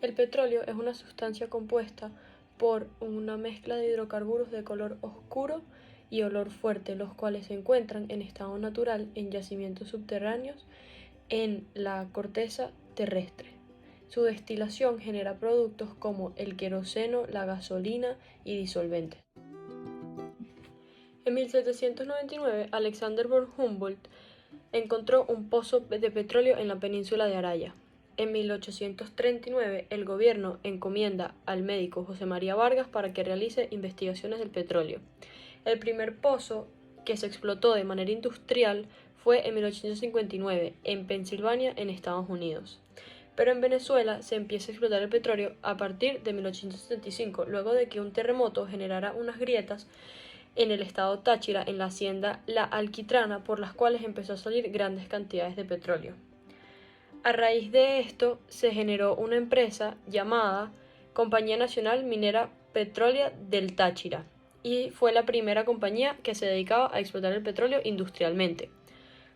El petróleo es una sustancia compuesta por una mezcla de hidrocarburos de color oscuro y olor fuerte, los cuales se encuentran en estado natural en yacimientos subterráneos en la corteza terrestre. Su destilación genera productos como el queroseno, la gasolina y disolventes. En 1799, Alexander von Humboldt encontró un pozo de petróleo en la península de Araya. En 1839, el gobierno encomienda al médico José María Vargas para que realice investigaciones del petróleo. El primer pozo que se explotó de manera industrial fue en 1859, en Pensilvania, en Estados Unidos. Pero en Venezuela se empieza a explotar el petróleo a partir de 1875, luego de que un terremoto generara unas grietas en el estado Táchira, en la hacienda La Alquitrana, por las cuales empezó a salir grandes cantidades de petróleo. A raíz de esto se generó una empresa llamada Compañía Nacional Minera Petrólea del Táchira, y fue la primera compañía que se dedicaba a explotar el petróleo industrialmente.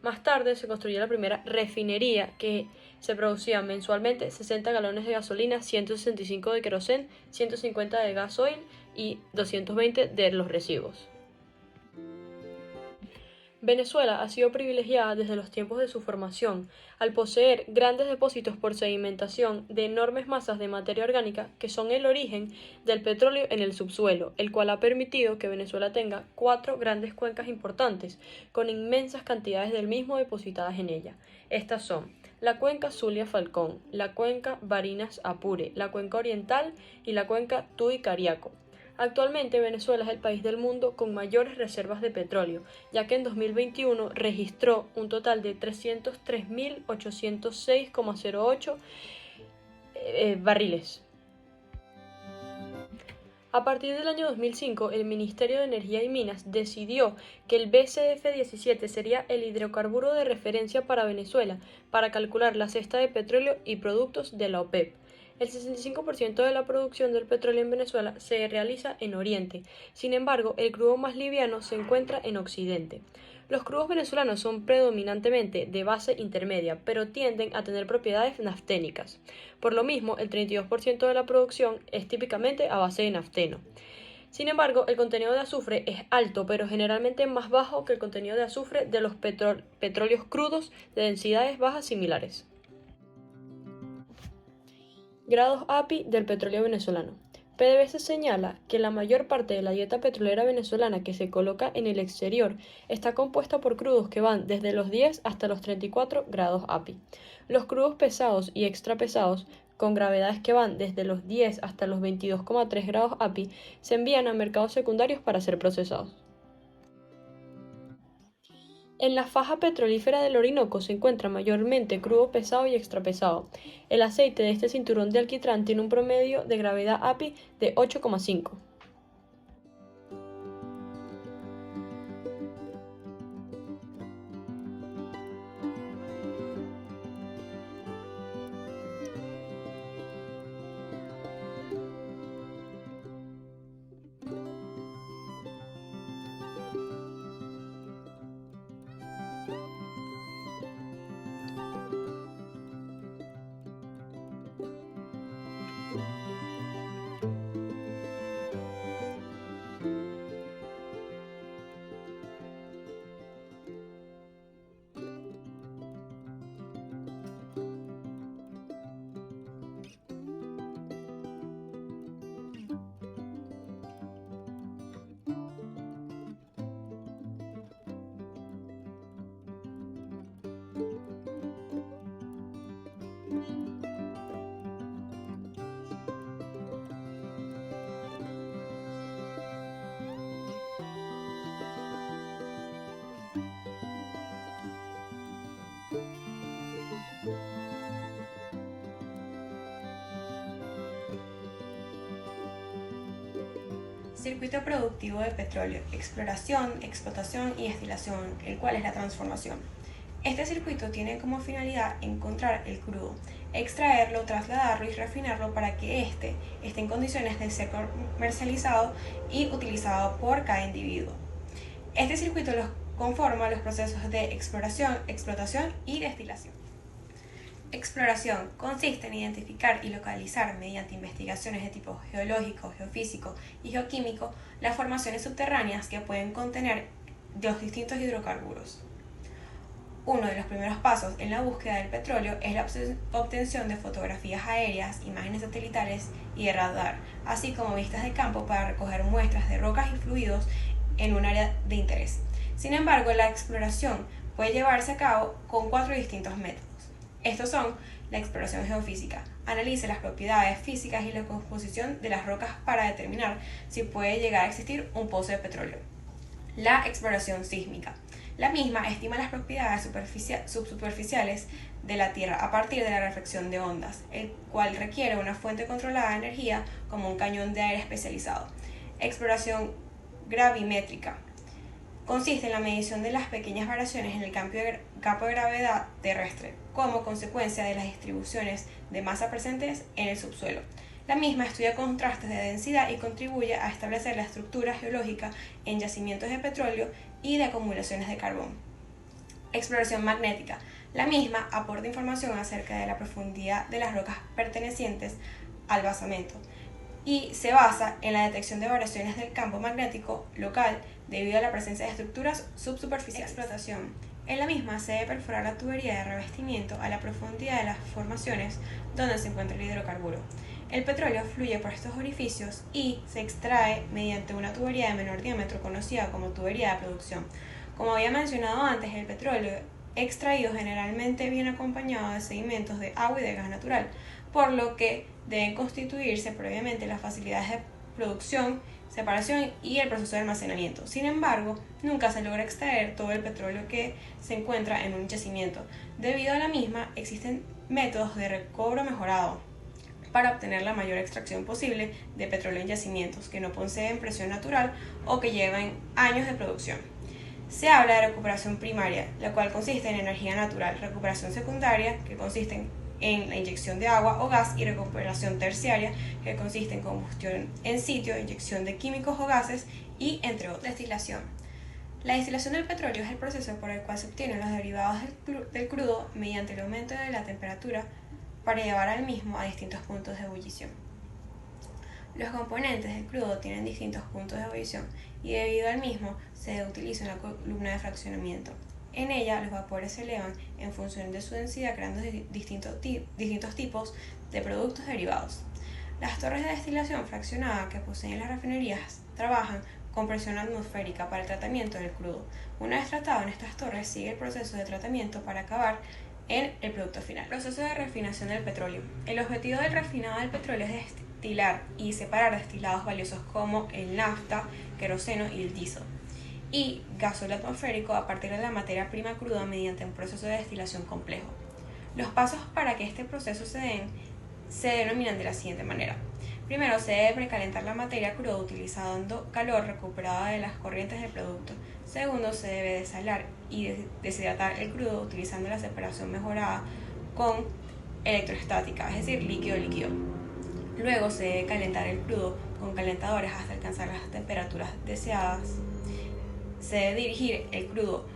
Más tarde se construyó la primera refinería que se producía mensualmente 60 galones de gasolina, 165 de queroseno, 150 de gasoil y 220 de los residuos. Venezuela ha sido privilegiada desde los tiempos de su formación, al poseer grandes depósitos por sedimentación de enormes masas de materia orgánica que son el origen del petróleo en el subsuelo, el cual ha permitido que Venezuela tenga 4 grandes cuencas importantes, con inmensas cantidades del mismo depositadas en ella. Estas son la cuenca Zulia-Falcón, la cuenca Barinas-Apure, la cuenca oriental y la cuenca Tuy-Cariaco. Actualmente Venezuela es el país del mundo con mayores reservas de petróleo, ya que en 2021 registró un total de 303.806,08 barriles. A partir del año 2005, el Ministerio de Energía y Minas decidió que el BCF-17 sería el hidrocarburo de referencia para Venezuela para calcular la cesta de petróleo y productos de la OPEP. El 65% de la producción del petróleo en Venezuela se realiza en Oriente. Sin embargo, el crudo más liviano se encuentra en Occidente. Los crudos venezolanos son predominantemente de base intermedia, pero tienden a tener propiedades nafténicas. Por lo mismo, el 32% de la producción es típicamente a base de nafteno. Sin embargo, el contenido de azufre es alto, pero generalmente más bajo que el contenido de azufre de los petróleos crudos de densidades bajas similares. Grados API del petróleo venezolano. PDVSA señala que la mayor parte de la dieta petrolera venezolana que se coloca en el exterior está compuesta por crudos que van desde los 10 hasta los 34 grados API. Los crudos pesados y extra pesados, con gravedades que van desde los 10 hasta los 22,3 grados API, se envían a mercados secundarios para ser procesados. En la faja petrolífera del Orinoco se encuentra mayormente crudo pesado y extrapesado. El aceite de este cinturón de alquitrán tiene un promedio de gravedad API de 8,5. Circuito productivo de petróleo: exploración, explotación y destilación, el cual es la transformación. Este circuito tiene como finalidad encontrar el crudo, extraerlo, trasladarlo y refinarlo para que éste esté en condiciones de ser comercializado y utilizado por cada individuo. Este circuito conforma los procesos de exploración, explotación y destilación. Exploración consiste en identificar y localizar mediante investigaciones de tipo geológico, geofísico y geoquímico las formaciones subterráneas que pueden contener los distintos hidrocarburos. Uno de los primeros pasos en la búsqueda del petróleo es la obtención de fotografías aéreas, imágenes satelitales y de radar, así como vistas de campo para recoger muestras de rocas y fluidos en un área de interés. Sin embargo, la exploración puede llevarse a cabo con 4 distintos métodos. Estos son la exploración geofísica. Analiza las propiedades físicas y la composición de las rocas para determinar si puede llegar a existir un pozo de petróleo. La exploración sísmica. La misma estima las propiedades subsuperficiales de la Tierra a partir de la reflexión de ondas, el cual requiere una fuente controlada de energía como un cañón de aire especializado. Exploración gravimétrica. Consiste en la medición de las pequeñas variaciones en el campo de gravedad terrestre como consecuencia de las distribuciones de masa presentes en el subsuelo. La misma estudia contrastes de densidad y contribuye a establecer la estructura geológica en yacimientos de petróleo y de acumulaciones de carbón. Exploración magnética. La misma aporta información acerca de la profundidad de las rocas pertenecientes al basamento y se basa en la detección de variaciones del campo magnético local debido a la presencia de estructuras subsuperficiales. Explotación. En la misma se debe perforar la tubería de revestimiento a la profundidad de las formaciones donde se encuentra el hidrocarburo. El petróleo fluye por estos orificios y se extrae mediante una tubería de menor diámetro conocida como tubería de producción. Como había mencionado antes, el petróleo extraído generalmente viene acompañado de sedimentos de agua y de gas natural, por lo que deben constituirse previamente las facilidades de producción, separación y el proceso de almacenamiento. Sin embargo, nunca se logra extraer todo el petróleo que se encuentra en un yacimiento. Debido a la misma, existen métodos de recobro mejorado para obtener la mayor extracción posible de petróleo en yacimientos que no poseen presión natural o que lleven años de producción. Se habla de recuperación primaria, la cual consiste en energía natural, recuperación secundaria, que consiste en la inyección de agua o gas, y recuperación terciaria, que consiste en combustión en sitio, inyección de químicos o gases y entre otros. Destilación. La destilación del petróleo es el proceso por el cual se obtienen los derivados del crudo mediante el aumento de la temperatura para llevar al mismo a distintos puntos de ebullición. Los componentes del crudo tienen distintos puntos de ebullición y debido al mismo se utiliza una columna de fraccionamiento. En ella los vapores se elevan en función de su densidad creando distintos tipos de productos derivados. Las torres de destilación fraccionada que poseen las refinerías trabajan con presión atmosférica para el tratamiento del crudo. Una vez tratado en estas torres sigue el proceso de tratamiento para acabar en el producto final. Proceso de refinación del petróleo. El objetivo del refinado del petróleo es destilar y separar destilados valiosos como el nafta, queroseno y el diésel y gasóleo atmosférico a partir de la materia prima cruda mediante un proceso de destilación complejo. Los pasos para que este proceso se den se denominan de la siguiente manera. Primero, se debe precalentar la materia cruda utilizando calor recuperado de las corrientes del producto. Segundo, se debe desalar y deshidratar el crudo utilizando la separación mejorada con electrostática, es decir, líquido-líquido. Luego se debe calentar el crudo con calentadores hasta alcanzar las temperaturas deseadas. Se debe dirigir el crudo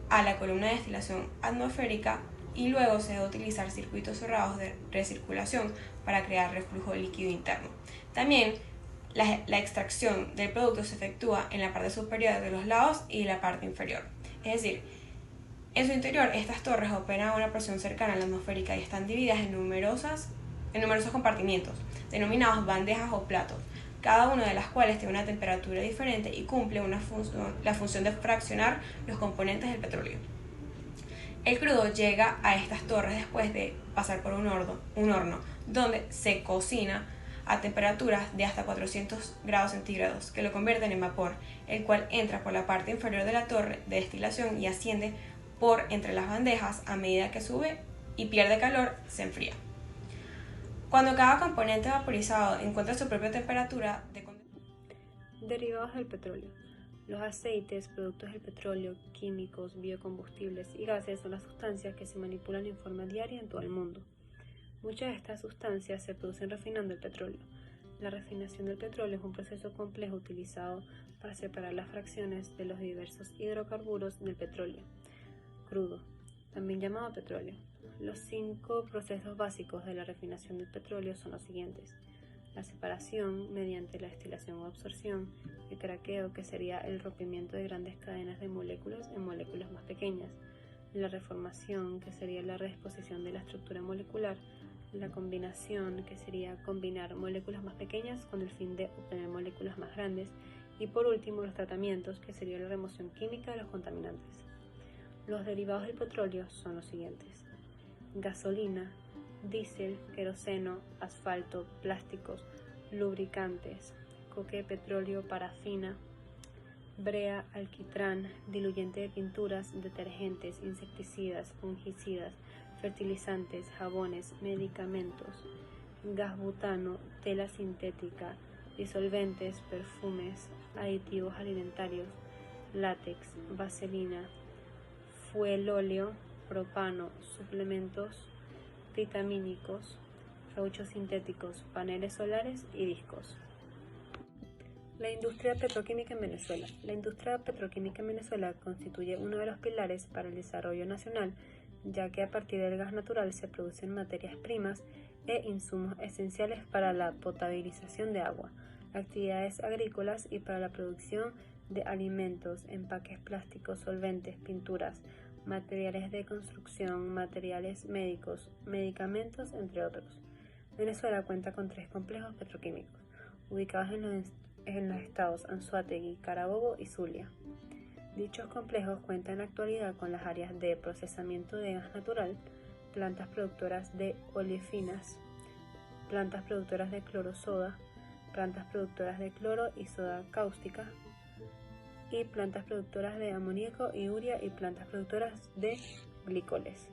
a la columna de destilación atmosférica y luego se debe utilizar circuitos cerrados de recirculación para crear reflujo líquido interno. También la extracción del producto se efectúa en la parte superior de los lados y la parte inferior. Es decir, en su interior estas torres operan a una presión cercana a la atmosférica y están divididas en numerosos compartimientos, denominados bandejas o platos, cada una de las cuales tiene una temperatura diferente y cumple la función de fraccionar los componentes del petróleo. El crudo llega a estas torres después de pasar por un horno, donde se cocina a temperaturas de hasta 400 grados centígrados, que lo convierten en vapor, el cual entra por la parte inferior de la torre de destilación y asciende por entre las bandejas. A medida que sube y pierde calor, se enfría. Cuando cada componente vaporizado encuentra su propia temperatura de condensación. Derivados del petróleo. Los aceites, productos del petróleo, químicos, biocombustibles y gases son las sustancias que se manipulan en forma diaria en todo el mundo. Muchas de estas sustancias se producen refinando el petróleo. La refinación del petróleo es un proceso complejo utilizado para separar las fracciones de los diversos hidrocarburos del petróleo crudo. también llamado petróleo. Los 5 procesos básicos de la refinación del petróleo son los siguientes: la separación mediante la destilación o absorción, el craqueo, que sería el rompimiento de grandes cadenas de moléculas en moléculas más pequeñas, la reformación, que sería la reexposición de la estructura molecular, la combinación, que sería combinar moléculas más pequeñas con el fin de obtener moléculas más grandes, y por último los tratamientos, que sería la remoción química de los contaminantes. Los derivados del petróleo son los siguientes: gasolina, diésel, queroseno, asfalto, plásticos, lubricantes, coque de petróleo, parafina, brea, alquitrán, diluyente de pinturas, detergentes, insecticidas, fungicidas, fertilizantes, jabones, medicamentos, gas butano, tela sintética, disolventes, perfumes, aditivos alimentarios, látex, vaselina, fuelóleo, propano, suplementos vitamínicos, cauchos sintéticos, paneles solares y discos. La industria petroquímica en Venezuela. La industria petroquímica en Venezuela constituye uno de los pilares para el desarrollo nacional, ya que a partir del gas natural se producen materias primas e insumos esenciales para la potabilización de agua, actividades agrícolas y para la producción de alimentos, empaques plásticos, solventes, pinturas, materiales de construcción, materiales médicos, medicamentos, entre otros. Venezuela cuenta con 3 complejos petroquímicos, ubicados en los estados Anzoátegui, Carabobo y Zulia. Dichos complejos cuentan en la actualidad con las áreas de procesamiento de gas natural, plantas productoras de olefinas, plantas productoras de clorosoda, plantas productoras de cloro y soda cáustica, y plantas productoras de amoníaco y urea, y plantas productoras de glicoles.